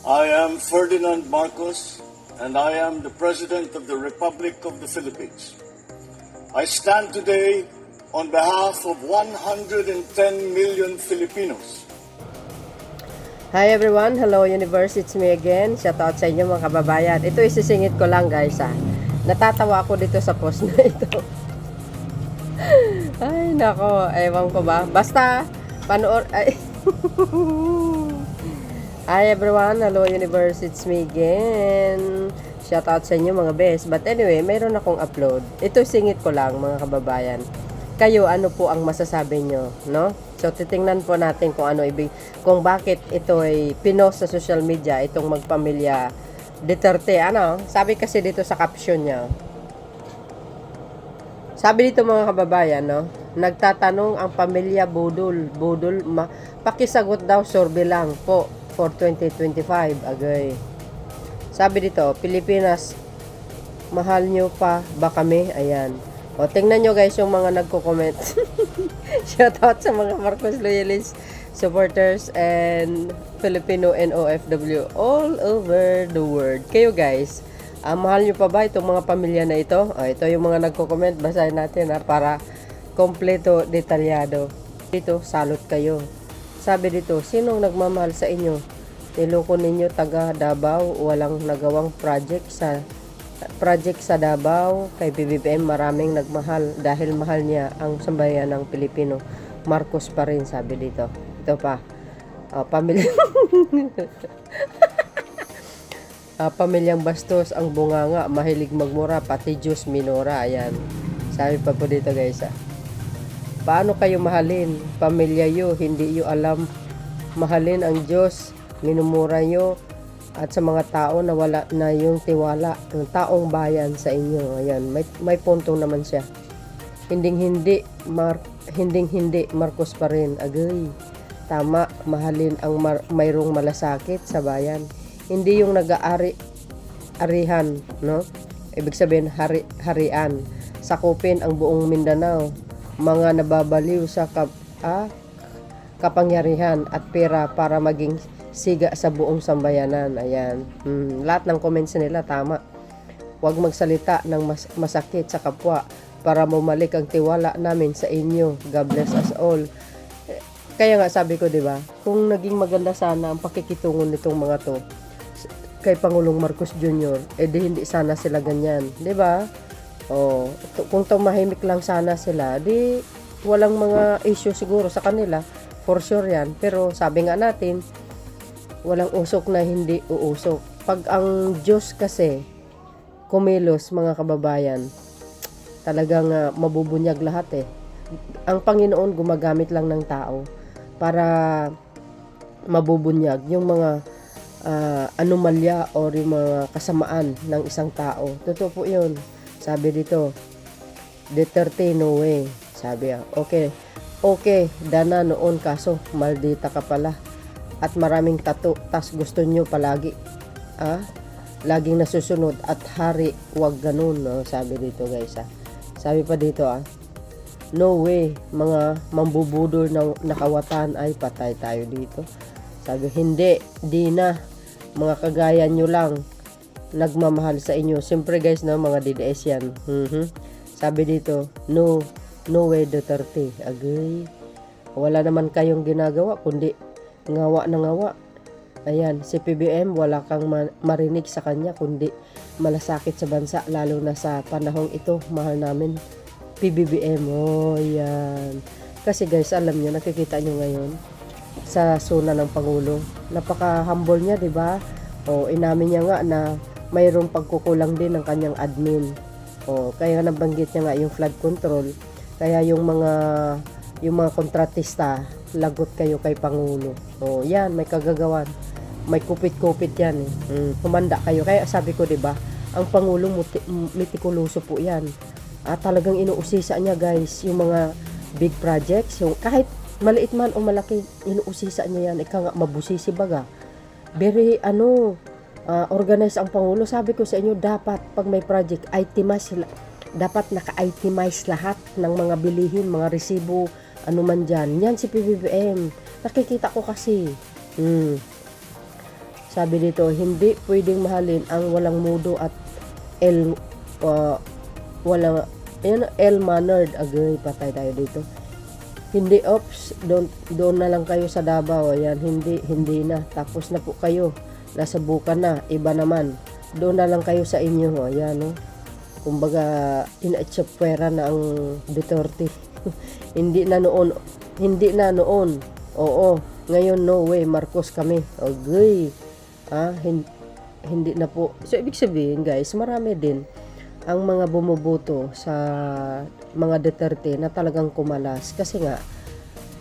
I am Ferdinand Marcos, and I am the President of the Republic of the Philippines. I stand today on behalf of 110 million Filipinos. Hi everyone, hello universe, it's me again. Shout out sa inyo mga kababayan. Ito isisingit ko lang guys ha. Natatawa ako dito sa post na ito. Ay nako, ewan ko ba. Basta, panood, ay. Hi everyone, hello universe, it's me again. Shout out sa inyo mga best. But anyway, mayroon akong upload. Ito singit ko lang mga kababayan. Kayo, ano po ang masasabi nyo, no? So, titingnan po natin kung bakit ito ay pinost sa social media, itong magpamilya Duterte. Ano? Sabi kasi dito sa caption niya. Sabi dito mga kababayan, no? Nagtatanong ang pamilya Budol, pakisagot daw, survey lang po for 2025. Agay. Sabi dito, Pilipinas, mahal nyo pa ba kami? Ayan. O, tingnan nyo guys yung mga nagko-comment. Shoutout sa mga Marcos loyalists, supporters, and Filipino and OFW all over the world. Kayo guys, mahal nyo pa ba itong mga pamilya na ito? O, ito yung mga nagko-comment. Basahin natin para kompleto, detalyado. Dito, salot kayo. Sabi dito, sinong nagmamahal sa inyo? Niloko ninyo taga Davao, walang nagawang project sa Davao. Kay BBM maraming nagmahal dahil mahal niya ang sambayan ng Pilipino. Marcos pa rin, sabi dito. Ito pa, pamilya pamilyang bastos ang bunganga, mahilig magmura, pati Diyos minura. Ayan, sabi pa po dito guys. Paano kayo mahalin? Pamilya yo, hindi yo alam mahalin ang Diyos. Minumura nyo at sa mga tao na wala na yung tiwala ng taong bayan sa inyo. Ayan, may punto naman siya. Hindi Marcos pa rin. Agay. Tama, mahalin ang mayroong malasakit sa bayan. Hindi yung nag-aari-arihan, no? Ibig sabihin harian. Sakupin ang buong Mindanao. Mga nababaliw sa kapangyarihan at pera para maging siga sa buong sambayanan. Ayan. Lahat ng comments nila tama. Huwag magsalita ng masakit sa kapwa para bumalik ang tiwala namin sa inyo. God bless us all. Kaya nga sabi ko, 'di ba? Kung naging maganda sana ang pakikitungon nitong mga 'to kay Pangulong Marcos Jr., di hindi sana sila ganyan, 'di ba? Oh, kung tumahimik lang sana sila, di walang mga issue siguro sa kanila. For sure 'yan. Pero sabi nga natin, walang usok na hindi uusok. Pag ang Diyos kasi kumilos mga kababayan, talagang mabubunyag lahat eh. Ang Panginoon gumagamit lang ng tao para mabubunyag yung mga anomalya o yung mga kasamaan ng isang tao. Totoo po yun. Sabi dito, Duterte no way. Sabi okay, dana noon kaso maldita ka pala. At maraming tato, tas gusto nyo palagi laging nasusunod at hari, wag ganun, no? Sabi dito guys sabi pa dito no way, mga mambubudol na nakawatan ay patay tayo dito. Sabi di na, mga kagaya nyo lang nagmamahal sa inyo. Siyempre guys, no, mga DDS yan. Sabi dito, no way Duterte. Agay, wala naman kayong ginagawa kundi ngawa na ngawa. Ayan, si PBM wala kang marinig sa kanya kundi malasakit sa bansa, lalo na sa panahong ito. Mahal namin PBBM. Oh, yan. Kasi guys, alam nyo, nakikita nyo ngayon sa suna ng Pangulo, napaka-humble niya, di ba? O, inamin niya nga na mayroong pagkukulang din ng kanyang admin. O, kaya nabanggit niya nga yung flood control. Kaya yung mga kontratista, lagot kayo kay Pangulo. O, yan, may kagagawan. May kupit-kupit yan eh. Humanda kayo. Kaya sabi ko, 'di ba, ang Pangulo mitikuloso po yan. At talagang inuusisa niya guys, yung mga big projects, yung kahit maliit man o malaki, inuusisa niya yan. Ika nga, mabusisi baga. Very, organize ang Pangulo. Sabi ko sa inyo, dapat pag may project, itemize sila. Dapat naka-itemize lahat ng mga bilihin, mga resibo, ano man dyan. Yan si PBBM. Nakikita ko kasi. Sabi dito, hindi pwedeng mahalin ang walang mudo at el walang el-mannered. Agree, patay tayo dito. Hindi, ops, doon na lang kayo sa Davao. Ayan, hindi na. Tapos na po kayo. Nasabukan na. Iba naman. Doon na lang kayo sa inyo. Ayan, no? Kumbaga, inatsapwera na ang Duterte. Hindi na noon. Oo. Ngayon, no way, Marcos kami. Okay. Hindi na po. So, ibig sabihin, guys, marami din ang mga bumuboto sa mga Duterte na talagang kumalas. Kasi nga,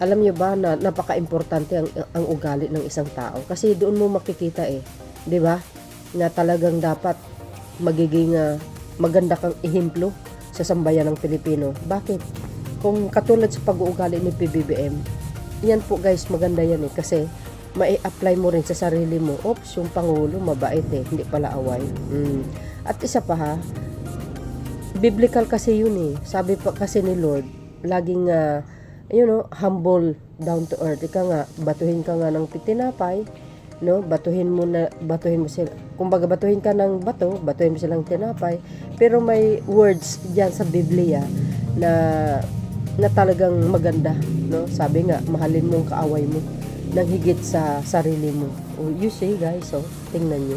alam nyo ba na napaka-importante ang ugali ng isang tao. Kasi doon mo makikita di ba? Na talagang dapat magiging maganda kang ehemplo sa sambayan ng Pilipino. Bakit? Kung katulad sa pag-uugali ni PBBM, yan po guys, maganda yan kasi mai-apply mo rin sa sarili mo. Oops, yung Pangulo mabait hindi pala away. At isa pa biblical kasi yun Sabi pa kasi ni Lord, laging humble, down to earth. Ika nga, batuhin ka nga ng tinapay, no? Batuhin mo sila. Kumbaga batuhin ka ng bato, batuhin mo silang tinapay. Pero may words diyan sa Biblia na talagang maganda, no? Sabi nga, mahalin mo ang kaaway mo nang higit sa sarili mo. You see guys, tingnan nyo.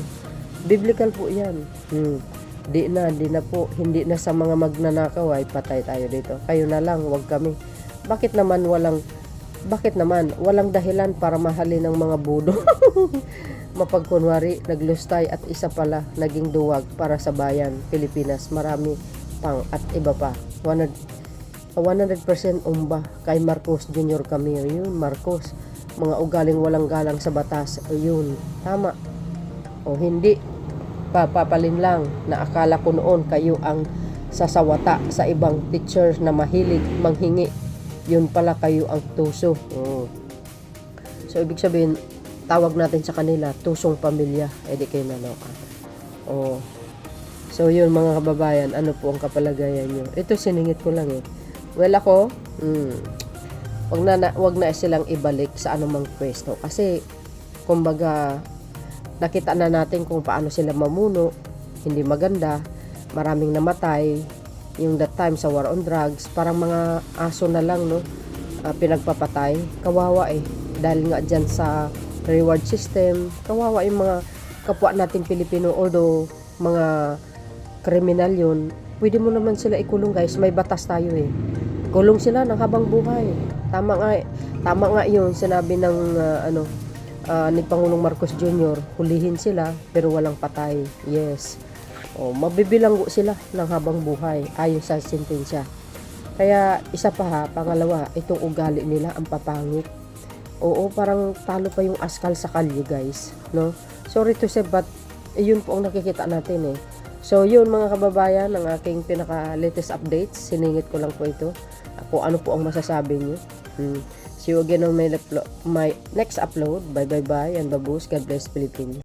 Biblical po yan. Hindi na po, hindi na sa mga magnanakaw ay patay tayo dito. Kayo na lang, wag kami. Bakit naman walang dahilan para mahalin ng mga budo? Mapagkunwari, naglustay at isa pala naging duwag para sa bayan, Pilipinas. Marami pang at iba pa. 100% umba kay Marcos Jr. kami. Yun, Marcos. Mga ugaling walang galang sa batas. Yun, tama. O hindi, papapalin lang na akala ko noon kayo ang sasawata sa ibang teacher na mahilig manghingi. Yun pala kayo ang tuso. So, ibig sabihin, tawag natin sa kanila, tusong pamilya. Di kayo naloka. So, yun mga kababayan, ano po ang kapalagayan nyo? Ito, siningit ko lang Well, ako, wag na silang ibalik sa anumang pwesto. Kasi, kumbaga, nakita na natin kung paano sila mamuno, hindi maganda, maraming namatay, yung that time sa war on drugs, parang mga aso na lang, no? Pinagpapatay, kawawa dahil nga dyan sa reward system, kawawa yung mga kapwa nating Pilipino, although mga kriminal yun, pwede mo naman sila ikulong guys, may batas tayo kulong sila ng habang buhay. Tama nga yun, sinabi ng ni Pangulong Marcos Jr., hulihin sila pero walang patay. Yes. Mabibilanggo sila ng habang buhay ayon sa sentensya. Kaya isa pa pangalawa, itong ugali nila ang papangit. Parang talo pa yung askal sa kalye guys, no? Sorry to say but yun po ang nakikita natin So yun mga kababayan, ang aking pinaka latest updates, siningit ko lang po ito. Ano po ang masasabi niyo. See you again on my next upload. Bye and babush. God bless Philippines.